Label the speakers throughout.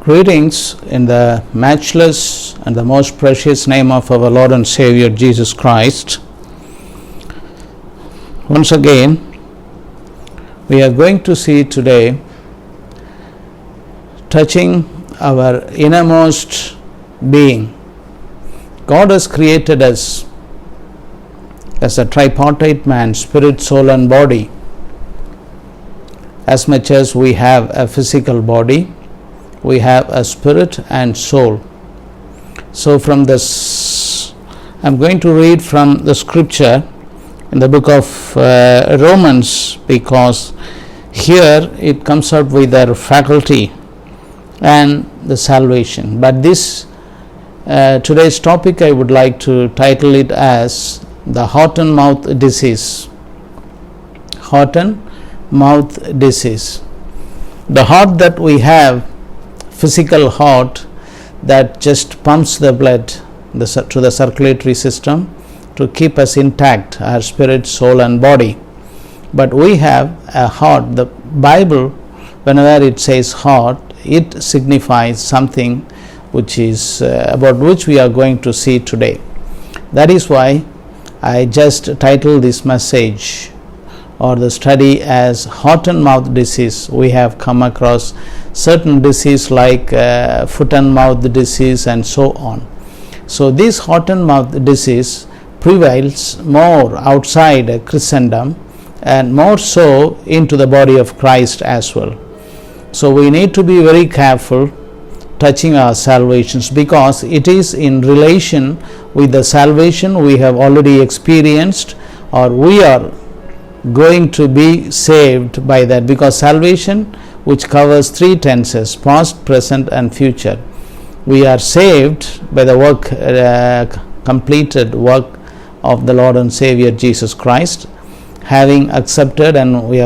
Speaker 1: Greetings in the matchless and the most precious name of our Lord and Savior Jesus Christ. Once again, we are going to see today touching our innermost being. God has created us as a tripartite man, spirit, soul and body. As much as we have a physical body, we have a spirit and soul. So from this, I'm going to read from the scripture in the book of Romans, because here it comes out with their faculty and the salvation. But this today's topic, I would like to title it as the heart and mouth disease. Heart and mouth disease. The heart that we have, physical heart that just pumps the blood to the circulatory system to keep us intact, our spirit, soul and body. But we have a heart. The Bible, whenever it says heart, it signifies something which is about which we are going to see today. That is why I just titled this message or the study as heart and mouth disease. We have come across certain disease like foot and mouth disease and so on. So this heart and mouth disease prevails more outside Christendom and more so into the body of Christ as well. So we need to be very careful touching our salvations, because it is in relation with the salvation we have already experienced, or we are going to be saved by that, because salvation, which covers three tenses, past, present and future. We are saved by the work, completed work of the Lord and Savior Jesus Christ, having accepted, and we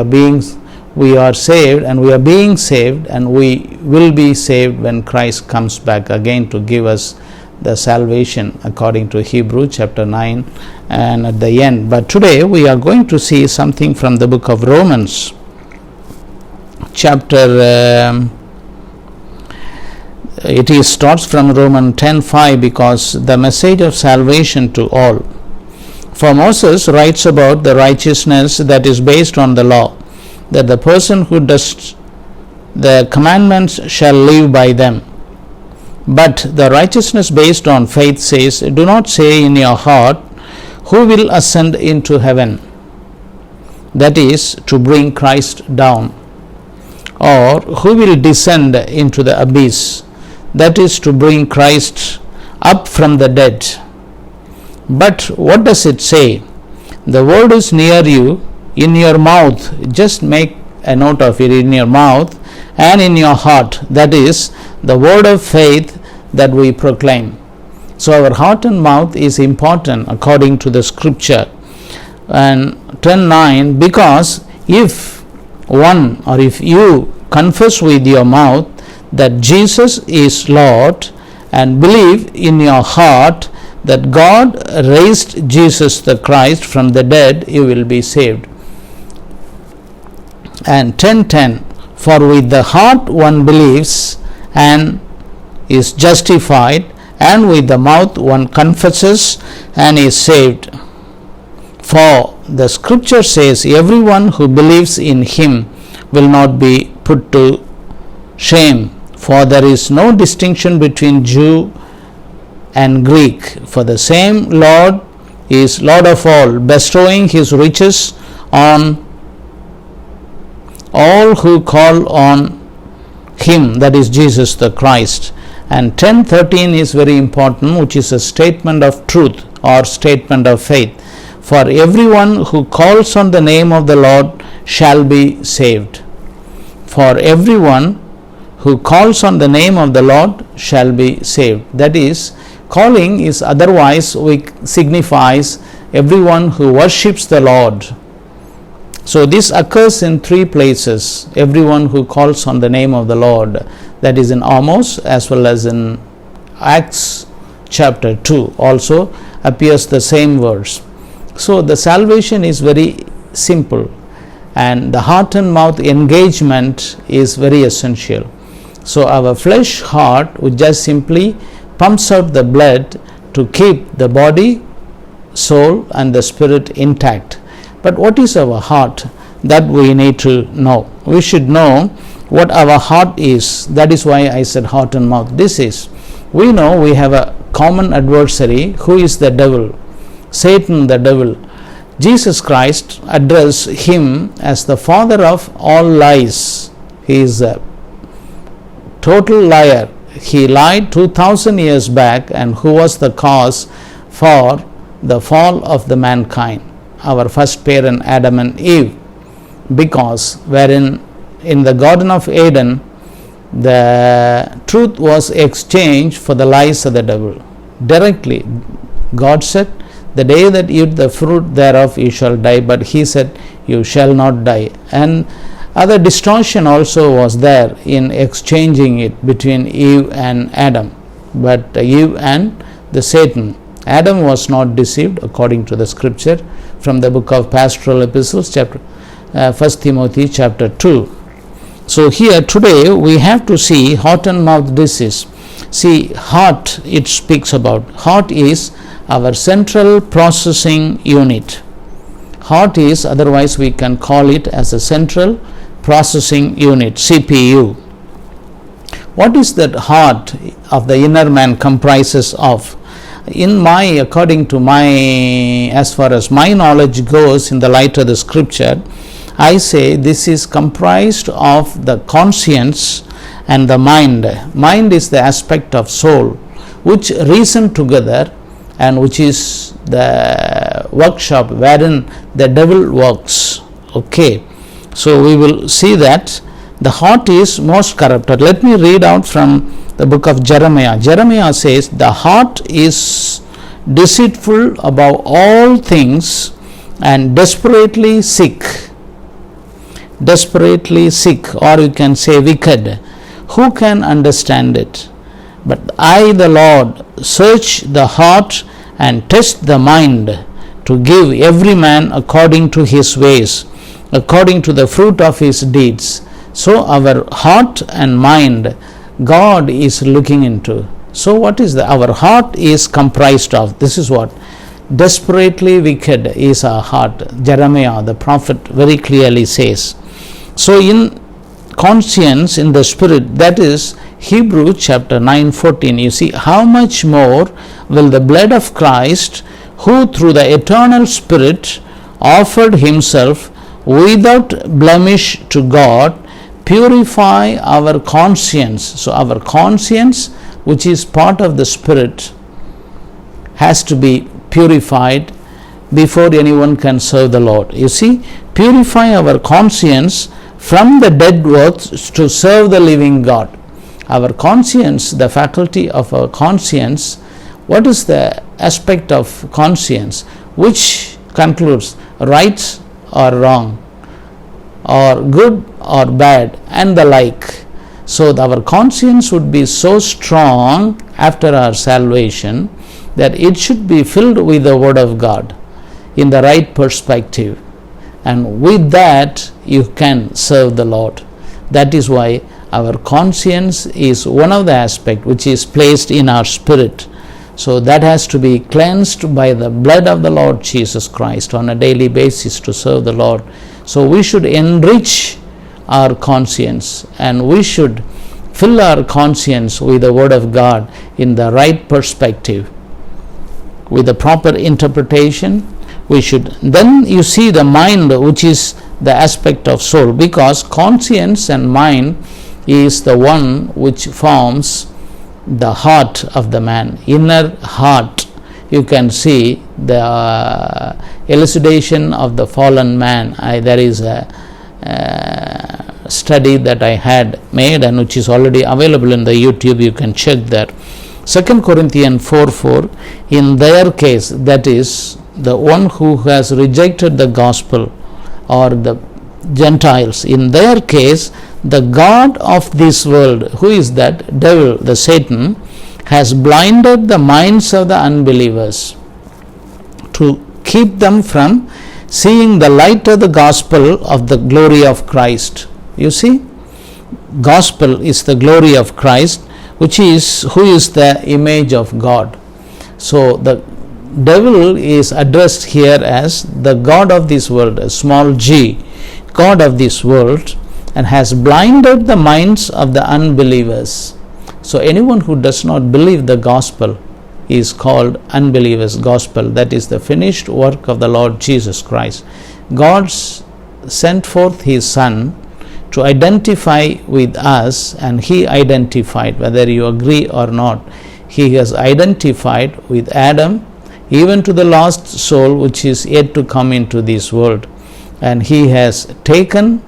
Speaker 1: are saved, and we are being saved, and we will be saved when Christ comes back again to give us the salvation according to Hebrews chapter 9 and at the end. But today we are going to see something from the book of Romans chapter it starts from Romans 10:5, because the message of salvation to all. For Moses writes about the righteousness that is based on the law, that the person who does the commandments shall live by them. But the righteousness based on faith says, do not say in your heart, who will ascend into heaven? That is, to bring Christ down. Or who will descend into the abyss? That is, to bring Christ up from the dead. But what does it say? The word is near you, in your mouth. Just make a note of it, in your mouth and in your heart. That is the word of faith that we proclaim. So our heart and mouth is important according to the scripture. And 10:9, because if one, or if you confess with your mouth that Jesus is Lord and believe in your heart that God raised Jesus the Christ from the dead, you will be saved. And 10:10, for with the heart one believes and is justified, and with the mouth one confesses and is saved. For the scripture says, everyone who believes in him will not be put to shame. For there is no distinction between Jew and Greek, for the same Lord is Lord of all, bestowing his riches on all who call on him, that is Jesus the Christ. And 10:13 is very important, which is a statement of truth or statement of faith. For everyone who calls on the name of the Lord shall be saved. For everyone who calls on the name of the Lord shall be saved. That is, calling is otherwise signifies everyone who worships the Lord. So this occurs in three places. Everyone who calls on the name of the Lord, that is in Amos as well as in Acts chapter 2 also appears the same verse. So the salvation is very simple, and the heart and mouth engagement is very essential. So our flesh heart, which just simply pumps out the blood to keep the body, soul and the spirit intact. But what is our heart? That we need to know. We should know what our heart is. That is why I said heart and mouth. We know we have a common adversary, who is the devil, Satan the devil. Jesus Christ addressed him as the father of all lies. He is a total liar. He lied 2000 years back, and who was the cause for the fall of the mankind? Our first parent Adam and Eve. Because wherein in the Garden of Eden the truth was exchanged for the lies of the devil. Directly God said, the day that you eat the fruit thereof you shall die, but he said, you shall not die. And other distortion also was there in exchanging it between Eve and Adam, but Eve and the Satan. Adam was not deceived according to the scripture from the book of Pastoral Epistles, 1 Timothy chapter 2. So here today we have to see heart and mouth disease. See, heart, it speaks about. Heart is our central processing unit. Heart is, otherwise we can call it as a central processing unit, CPU. What is that heart of the inner man comprises of? According to as far as my knowledge goes, in the light of the scripture, I say this is comprised of the conscience and the mind. Mind is the aspect of soul which reason together, and which is the workshop wherein the devil works. Okay, so we will see that the heart is most corrupted. Let me read out from the book of Jeremiah. Jeremiah says, the heart is deceitful above all things and desperately sick, or you can say wicked. Who can understand it? But I, the Lord, search the heart and test the mind, to give every man according to his ways, according to the fruit of his deeds. So our heart and mind, God is looking into. So what is our heart is comprised of? This is what? Desperately wicked is our heart. Jeremiah the prophet very clearly says. So in conscience, in the spirit, that is Hebrews chapter 9:14, you see, how much more will the blood of Christ, who through the eternal Spirit offered himself without blemish to God, purify our conscience. So our conscience, which is part of the spirit, has to be purified before anyone can serve the Lord. You see, purify our conscience from the dead works to serve the living God. Our conscience, the faculty of our conscience, what is the aspect of conscience which concludes right or wrong, or good or bad, and the like. So our conscience would be so strong after our salvation that it should be filled with the Word of God in the right perspective, and with that you can serve the Lord. That is why our conscience is one of the aspects which is placed in our spirit. So that has to be cleansed by the blood of the Lord Jesus Christ on a daily basis to serve the Lord. So we should enrich our conscience, and we should fill our conscience with the Word of God in the right perspective, with the proper interpretation. We should, then you see the mind, which is the aspect of soul, because conscience and mind is the one which forms the heart of the man, inner heart. You can see the elucidation of the fallen man. There is a study that I had made, and which is already available in the YouTube. You can check that. 2 Corinthians 4:4, in their case, that is the one who has rejected the gospel, or the Gentiles, in their case, the God of this world, who is that? Devil, the Satan, has blinded the minds of the unbelievers to keep them from seeing the light of the gospel of the glory of Christ. You see, gospel is the glory of Christ, who is the image of God. So the devil is addressed here as the god of this world, a small g, god of this world, and has blinded the minds of the unbelievers. So anyone who does not believe the gospel is called unbelievers gospel. That is the finished work of the Lord Jesus Christ. God sent forth his Son to identify with us, and he identified, whether you agree or not, he has identified with Adam, even to the lost soul which is yet to come into this world, and he has taken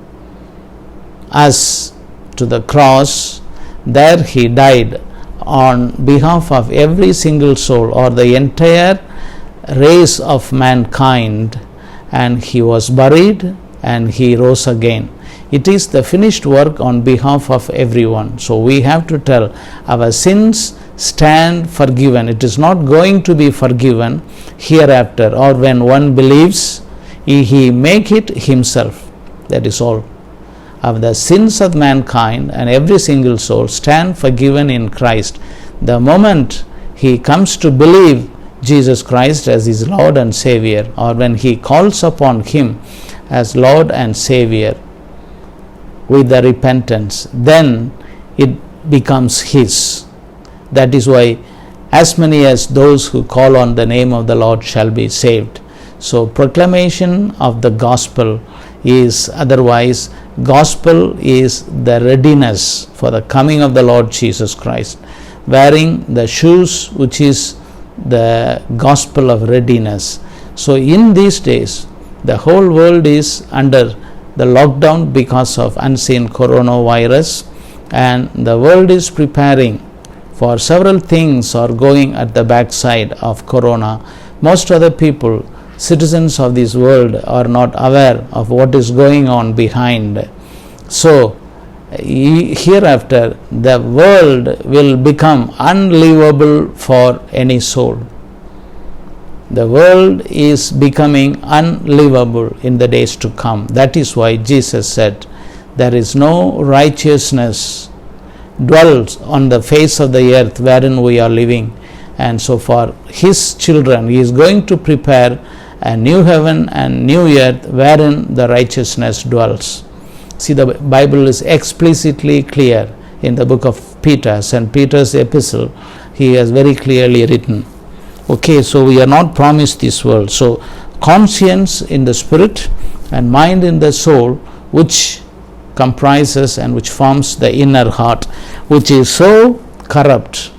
Speaker 1: us to the cross. There he died on behalf of every single soul, or the entire race of mankind, and he was buried and he rose again. It is the finished work on behalf of everyone. So we have to tell our sins stand forgiven. It is not going to be forgiven hereafter, or when one believes, he make it himself. That is all. Of the sins of mankind and every single soul stand forgiven in Christ. The moment he comes to believe Jesus Christ as his Lord and Savior, or when he calls upon him as Lord and Savior with the repentance, then it becomes his. That is why as many as those who call on the name of the Lord shall be saved. So proclamation of the gospel is otherwise, gospel is the readiness for the coming of the Lord Jesus Christ, wearing the shoes which is the gospel of readiness. So in these days the whole world is under the lockdown because of unseen coronavirus, and the world is preparing for several things are going at the backside of corona. Most other people, citizens of this world, are not aware of what is going on behind. So hereafter the world will become unlivable for any soul. The world is becoming unlivable in the days to come. That is why Jesus said, there is no righteousness dwells on the face of the earth wherein we are living. And so for his children, he is going to prepare a new heaven and new earth wherein the righteousness dwells. See, the Bible is explicitly clear in the book of Peter, St. Peter's epistle. He has very clearly written. Okay, so we are not promised this world. So conscience in the spirit and mind in the soul, which comprises and which forms the inner heart, which is so corrupt,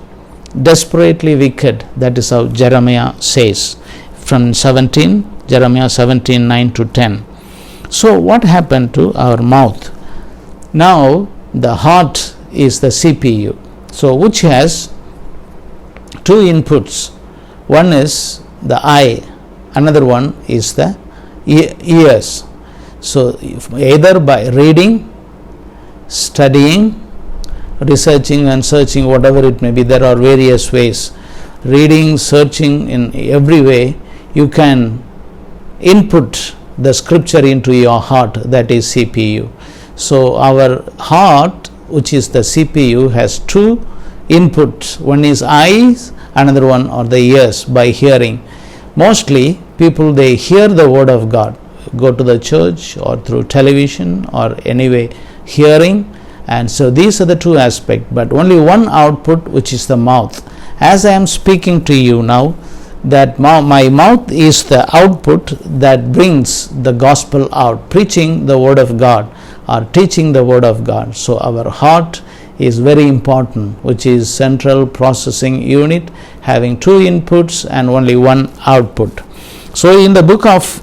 Speaker 1: desperately wicked. That is how Jeremiah says from Jeremiah 17, 9 to 10. So what happened to our mouth? Now the heart is the CPU, so which has two inputs. One is the eye, another one is the ears. So either by reading, studying, researching and searching, whatever it may be, there are various ways. Reading, searching, in every way you can input the scripture into your heart, that is CPU. So our heart, which is the CPU, has two inputs. One is eyes, another one are the ears, by hearing. Mostly people, they hear the word of God, go to the church or through television or anyway hearing, and so these are the two aspects, but only one output, which is the mouth. As I am speaking to you now, that my mouth is the output that brings the gospel out, preaching the word of God or teaching the word of God. So our heart is very important, which is central processing unit, having two inputs and only one output. So in the book of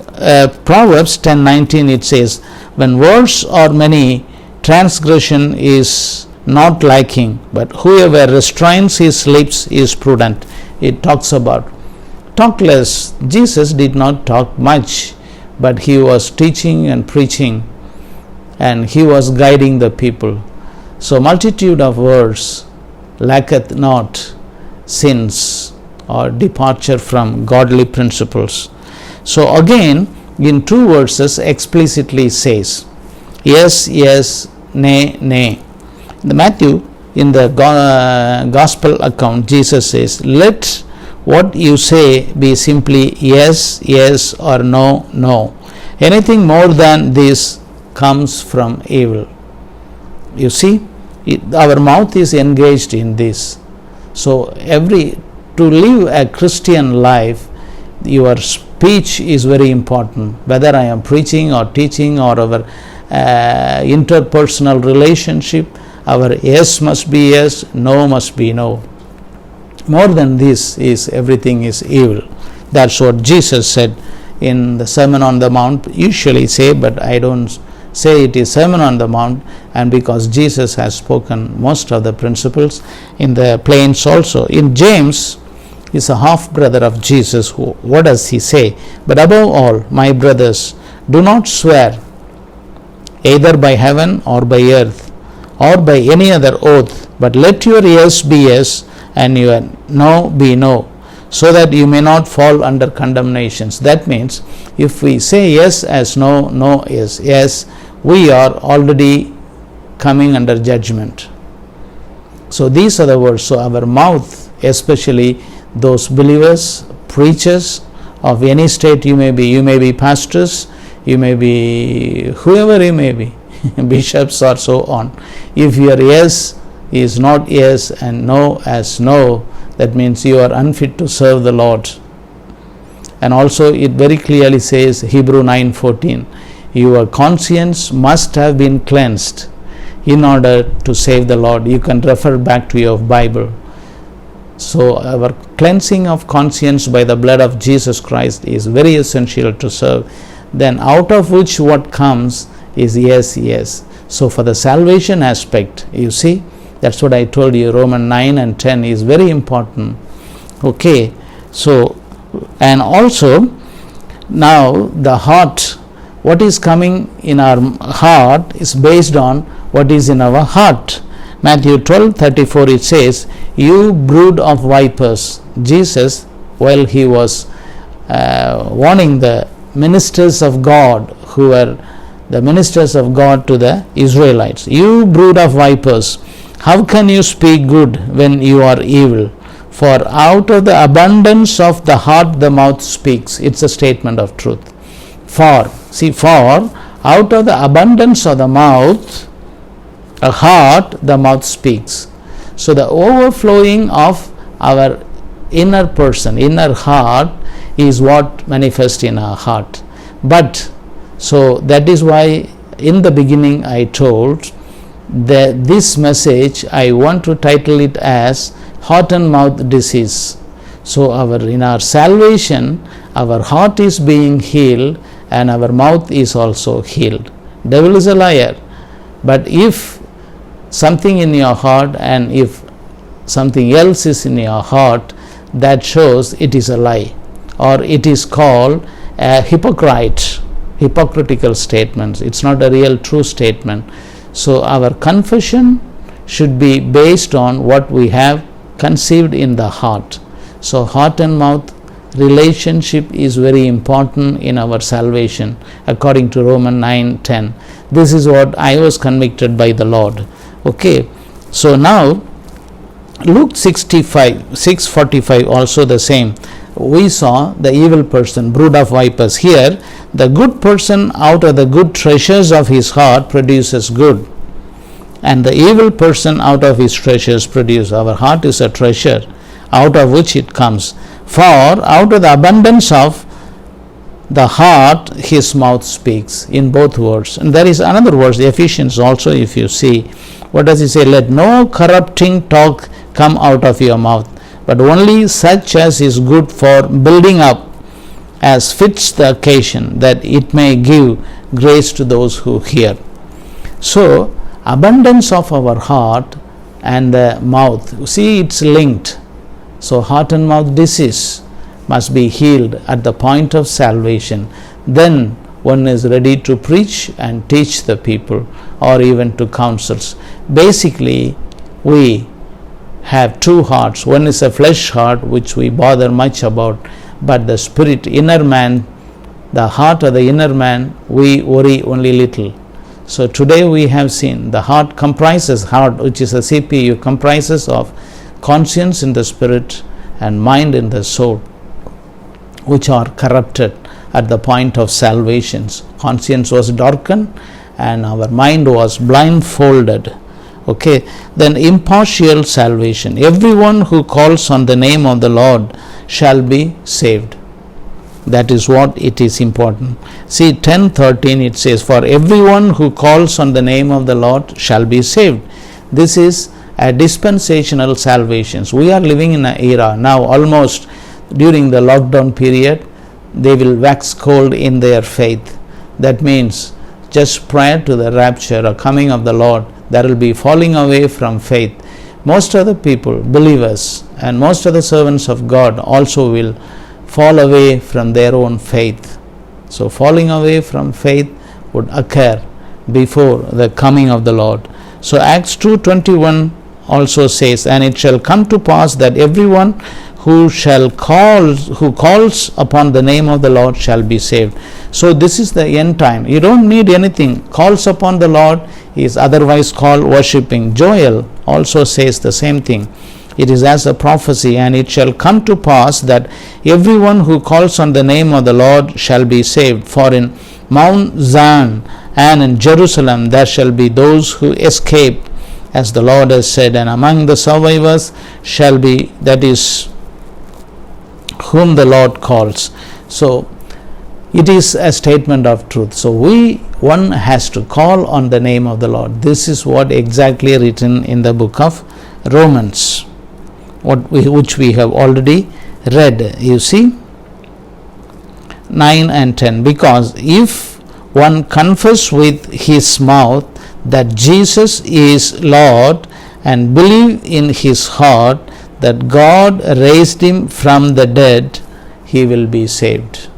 Speaker 1: Proverbs 10:19 it says, when words are many, transgression is not liking, but whoever restrains his lips is prudent. It talks about talk less. Jesus did not talk much, but he was teaching and preaching, and he was guiding the people. So multitude of words lacketh not sins or departure from godly principles. So again, in two verses explicitly says, yes, yes, nay, nay. The Matthew, in the gospel account, Jesus says, let what you say be simply yes, yes, or no, no. Anything more than this comes from evil. You see, our mouth is engaged in this. So to live a Christian life, your speech is very important. Whether I am preaching or teaching or our interpersonal relationship, our yes must be yes, no must be no. More than this is everything is evil. That's what Jesus said in the Sermon on the Mount. Usually say, but I don't say it is Sermon on the Mount, and because Jesus has spoken most of the principles in the plains also. In James, is a half brother of Jesus. What does he say? But above all, my brothers, do not swear either by heaven or by earth or by any other oath, but let your yes be yes and your no be no, so that you may not fall under condemnations. That means if we say yes as no, no as yes, we are already coming under judgment. So these are the words. So our mouth, especially those believers, preachers of any state you may be pastors, you may be whoever you may be, bishops or so on. If your yes is not yes and no as no, that means you are unfit to serve the Lord. And also it very clearly says, Hebrew 9:14, your conscience must have been cleansed in order to save the Lord. You can refer back to your Bible. So our cleansing of conscience by the blood of Jesus Christ is very essential to serve. Then out of which what comes is yes, yes. So for the salvation aspect, you see, that's what I told you, Romans 9 and 10 is very important. Okay, so, and also now the heart, what is coming in our heart is based on what is in our heart. Matthew 12:34 it says, you brood of vipers. Jesus, while he was warning the ministers of God, who were the ministers of God to the Israelites, you brood of vipers, how can you speak good when you are evil? For out of the abundance of the heart the mouth speaks. It's a statement of truth. For out of the abundance of the mouth, a heart, the mouth speaks. So the overflowing of our inner person, inner heart, is what manifests in our heart. But so that is why in the beginning I told that this message I want to title it as heart and mouth disease. So in our salvation, our heart is being healed and our mouth is also healed. Devil is a liar. But if something in your heart and if something else is in your heart, that shows it is a lie, or it is called a hypocritical statement. It's not a real true statement. So our confession should be based on what we have conceived in the heart. So heart and mouth relationship is very important in our salvation, according to Romans 9:10. This is what I was convicted by the Lord. Okay, so now Luke 6:45 also the same. We saw the evil person, brood of vipers. Here the good person out of the good treasures of his heart produces good, and the evil person out of his treasures produces. Our heart is a treasure out of which it comes. For out of the abundance of the heart his mouth speaks, in both words. And there is another verse, Ephesians also, if you see, what does he say? Let no corrupting talk come out of your mouth, but only such as is good for building up, as fits the occasion, that it may give grace to those who hear. So abundance of our heart and the mouth, see, it's linked. So heart and mouth disease must be healed at the point of salvation. Then one is ready to preach and teach the people, or even to counsels. Basically, we have two hearts. One is a flesh heart, which we bother much about, but the spirit, inner man, the heart of the inner man, we worry only little. So today we have seen the heart, which is a CPU, comprises of conscience in the spirit and mind in the soul, which are corrupted at the point of salvation. Conscience was darkened and our mind was blindfolded. Okay, then impartial salvation. Everyone who calls on the name of the Lord shall be saved. That is what it is important. See, 10:13 it says, for everyone who calls on the name of the Lord shall be saved. This is a dispensational salvation. We are living in an era now, almost during the lockdown period, they will wax cold in their faith. That means just prior to the rapture or coming of the Lord, there will be falling away from faith. Most of the people, believers, and most of the servants of God also will fall away from their own faith. So falling away from faith would occur before the coming of the Lord. So Acts 2:21 also says, and it shall come to pass that everyone who calls upon the name of the Lord shall be saved. So this is the end time. You don't need anything. Calls upon the Lord is otherwise called worshipping. Joel also says the same thing. It is as a prophecy, and it shall come to pass that everyone who calls on the name of the Lord shall be saved. For in Mount Zion and in Jerusalem there shall be those who escape, as the Lord has said, and among the survivors shall be, that is, whom the Lord calls. So it is a statement of truth. So one has to call on the name of the Lord. This is what exactly written in the book of Romans, which we have already read. You see, 9 and 10. Because if one confess with his mouth that Jesus is Lord and believe in his heart that God raised him from the dead, he will be saved.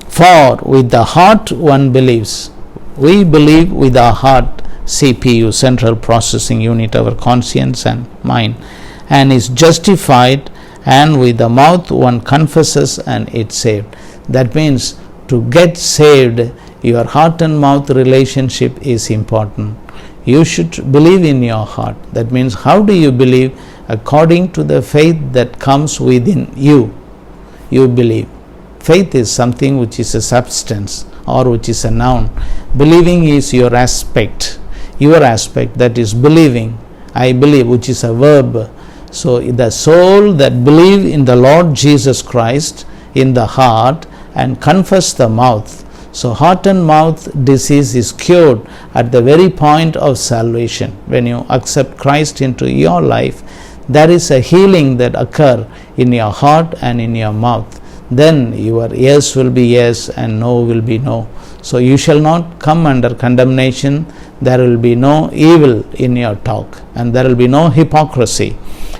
Speaker 1: For with the heart one believes. We believe with our heart, CPU, central processing unit, our conscience and mind, and is justified, and with the mouth one confesses and it's saved. That means to get saved, your heart and mouth relationship is important. You should believe in your heart. That means, how do you believe? According to the faith that comes within you, you believe. Faith is something which is a substance or which is a noun. Believing is your aspect, that is believing. I believe, which is a verb. So the soul that believe in the Lord Jesus Christ in the heart and confess the mouth. So heart and mouth disease is cured at the very point of salvation. When you accept Christ into your life, there is a healing that occur in your heart and in your mouth. Then your yes will be yes and no will be no. So you shall not come under condemnation. There will be no evil in your talk, and there will be no hypocrisy,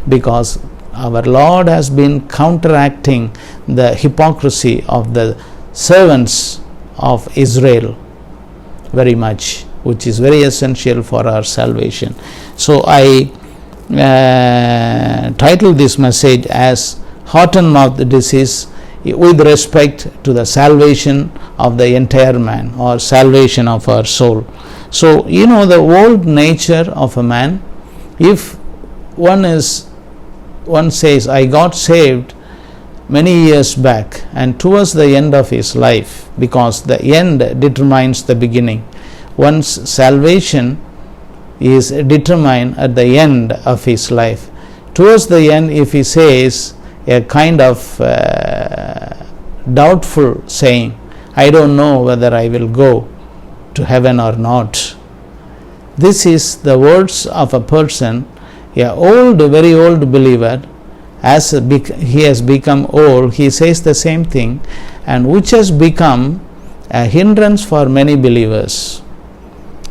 Speaker 1: because our Lord has been counteracting the hypocrisy of the servants of Israel very much, which is very essential for our salvation. So I titled this message as Heart and Mouth Disease with respect to the salvation of the entire man, or salvation of our soul. So the old nature of a man, if one says, I got saved many years back, and towards the end of his life, because the end determines the beginning. One's salvation is determined at the end of his life. Towards the end, if he says a kind of doubtful saying, I don't know whether I will go to heaven or not. This is the words of a person, a very old believer. As he has become old, he says the same thing, and which has become a hindrance for many believers.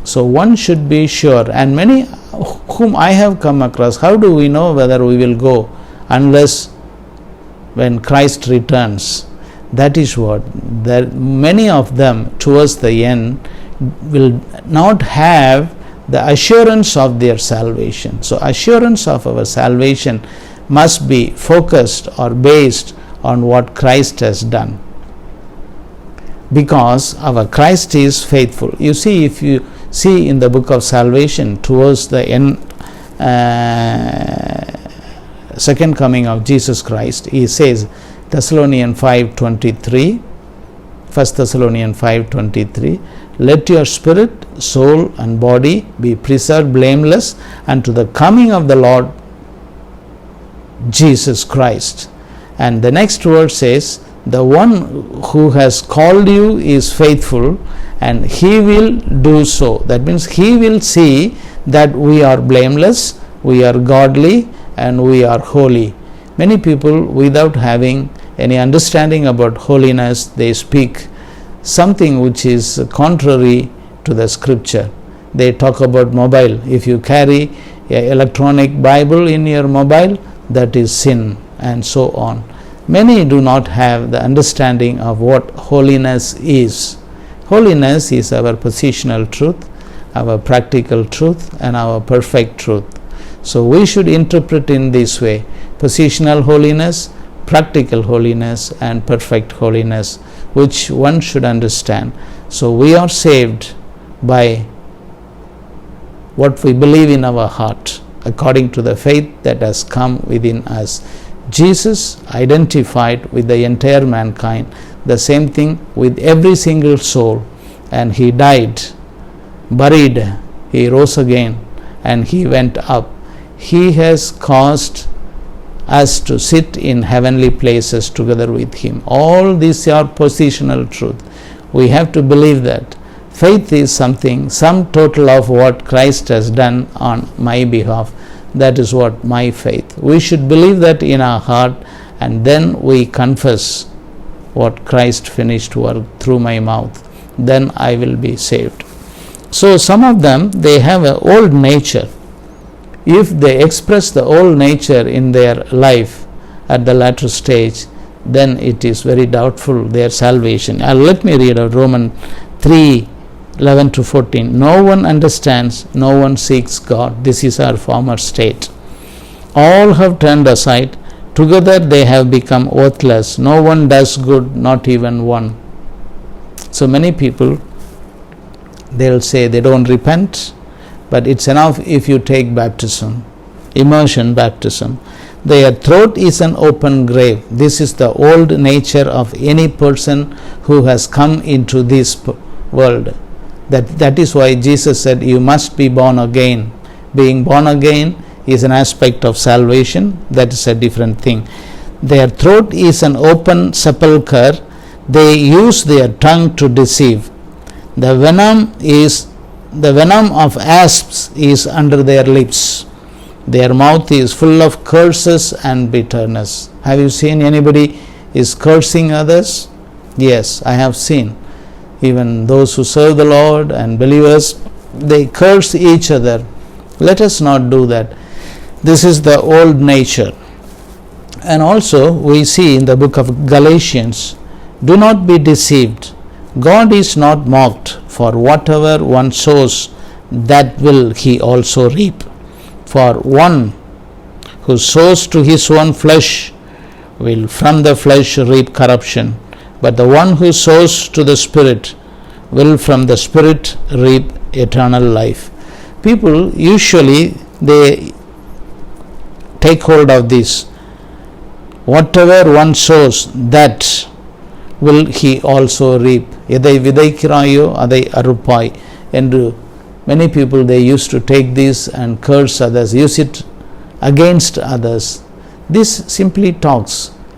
Speaker 1: So one should be sure, and many whom I have come across, how do we know whether we will go unless when Christ returns? That is what, many of them towards the end will not have the assurance of their salvation. So assurance of our salvation must be focused or based on what Christ has done. because our Christ is faithful. You see, if you see in the book of salvation towards the end, second coming of Jesus Christ, he says, Thessalonians 5:23, 1 Thessalonians 5:23, let your spirit, soul and body be preserved blameless unto the coming of the Lord Jesus Christ. And the next verse says, the one who has called you is faithful, and he will do so. That means he will see that we are blameless, we are godly, and we are holy. Many people, without having any understanding about holiness, they speak something which is contrary to the scripture. They talk about mobile. If you carry an electronic Bible in your mobile, that is sin, and so on. Many do not have the understanding of what holiness is. Holiness is our positional truth, our practical truth, and our perfect truth. So we should interpret in this way: positional holiness, practical holiness, and perfect holiness, which one should understand. So we are saved by what we believe in our heart, according to the faith that has come within us. Jesus identified with the entire mankind, the same thing with every single soul, and he died, buried, he rose again, and he went up. He has caused us to sit in heavenly places together with him. All these are positional truth. We have to believe that. Faith is something, sum total of what Christ has done on my behalf. That is what my faith. We should believe that in our heart, and then we confess what Christ finished work through my mouth. Then I will be saved. So some of them, they have an old nature. If they express the old nature in their life at the latter stage, then it is very doubtful their salvation. Let me read out Romans 3:11-14. No one understands, no one seeks God. This is our former state. All have turned aside, together they have become worthless. No one does good, not even one. So many people, they'll say they don't repent, but it's enough if you take baptism, immersion baptism. Their throat is an open grave. This is the old nature of any person who has come into this world. That is why Jesus said, you must be born again. Being born again is an aspect of salvation. That is a different thing. Their throat is an open sepulchre. They use their tongue to deceive. The venom of asps is under their lips. Their mouth is full of curses and bitterness. Have you seen anybody is cursing others? Yes, I have seen. Even those who serve the Lord and believers, they curse each other. Let us not do that. This is the old nature. And also we see in the book of Galatians, do not be deceived. God is not mocked, for whatever one sows, that will he also reap. For one who sows to his own flesh will from the flesh reap corruption, but the one who sows to the Spirit will from the Spirit reap eternal life. People usually, they take hold of this. Whatever one sows, that will he also reap. எதை விதைக்கிறாயோ அதை அறுப்பாய் என்று many people, they used to take this and curse others, use it against others. This simply talks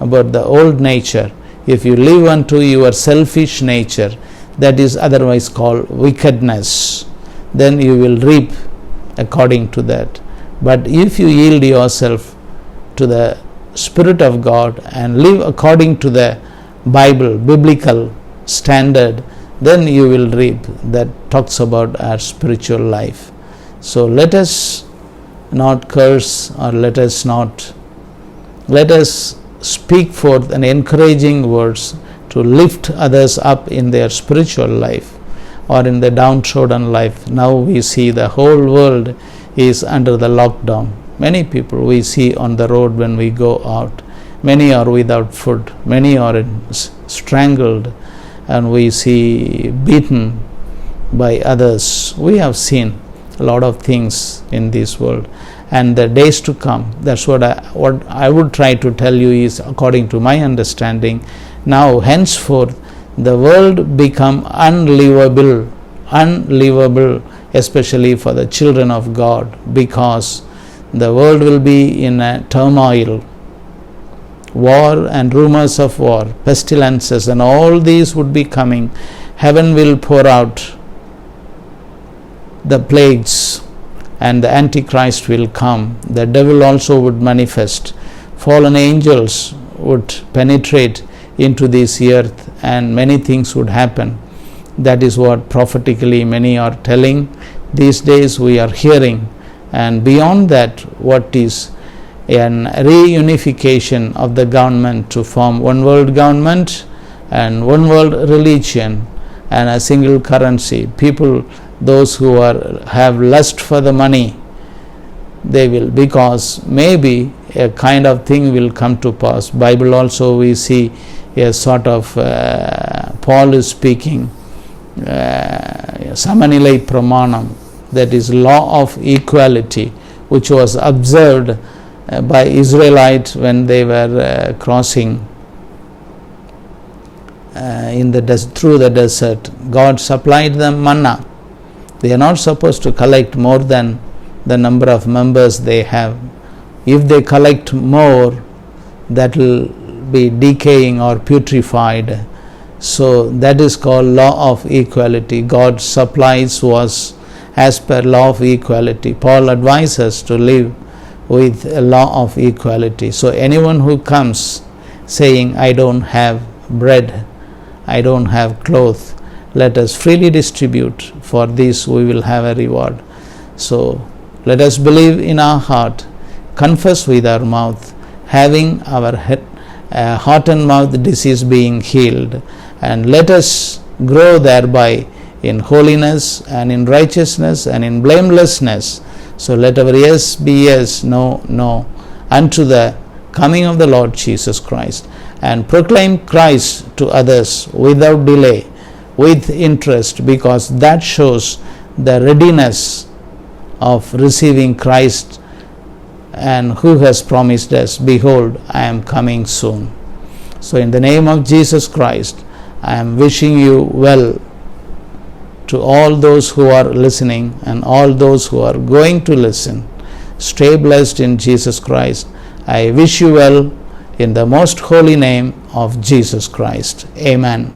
Speaker 1: about the old nature. If you live unto your selfish nature, that is otherwise called wickedness, then you will reap according to that. But if you yield yourself to the Spirit of God and live according to the biblical standard, then you will reap. That talks about our spiritual life. So let us not curse, or let us speak forth an encouraging words to lift others up in their spiritual life or in the downtrodden life. Now we see the whole world is under the lockdown. Many people we see on the road when we go out. Many are without food. Many are strangled and we see beaten by others. We have seen a lot of things in this world, and the days to come, that's what I would try to tell you is, according to my understanding, now henceforth the world become unlivable, especially for the children of God, because the world will be in a turmoil, war and rumors of war, pestilences, and all these would be coming. Heaven will pour out the plagues, and the Antichrist will come. The devil also would manifest. Fallen angels would penetrate into this earth, and many things would happen. That is what prophetically many are telling. These days we are hearing. And beyond that, what is an reunification of the government to form one world government and one world religion and a single currency. People, those who have lust for the money, they will, because maybe a kind of thing will come to pass. Bible also we see a sort of Paul is speaking samanilai pramanam, that is law of equality, which was observed by Israelites when they were crossing through the desert. God supplied them manna. They are not supposed to collect more than the number of members they have. If they collect more, that will be decaying or putrefied. So that is called law of equality. God's supplies was as per law of equality. Paul advises to live with a law of equality. So anyone who comes saying, I don't have bread, I don't have clothes, let us freely distribute, for this we will have a reward. So let us believe in our heart, confess with our mouth, having our heart and mouth disease being healed, and let us grow thereby in holiness and in righteousness and in blamelessness. So let our yes be yes, no, no, unto the coming of the Lord Jesus Christ, and proclaim Christ to others without delay, with interest, because that shows the readiness of receiving Christ, and who has promised us, behold, I am coming soon. So in the name of Jesus Christ, I am wishing you well, to all those who are listening and all those who are going to listen. Stay blessed in Jesus Christ. I wish you well in the most holy name of Jesus Christ. Amen.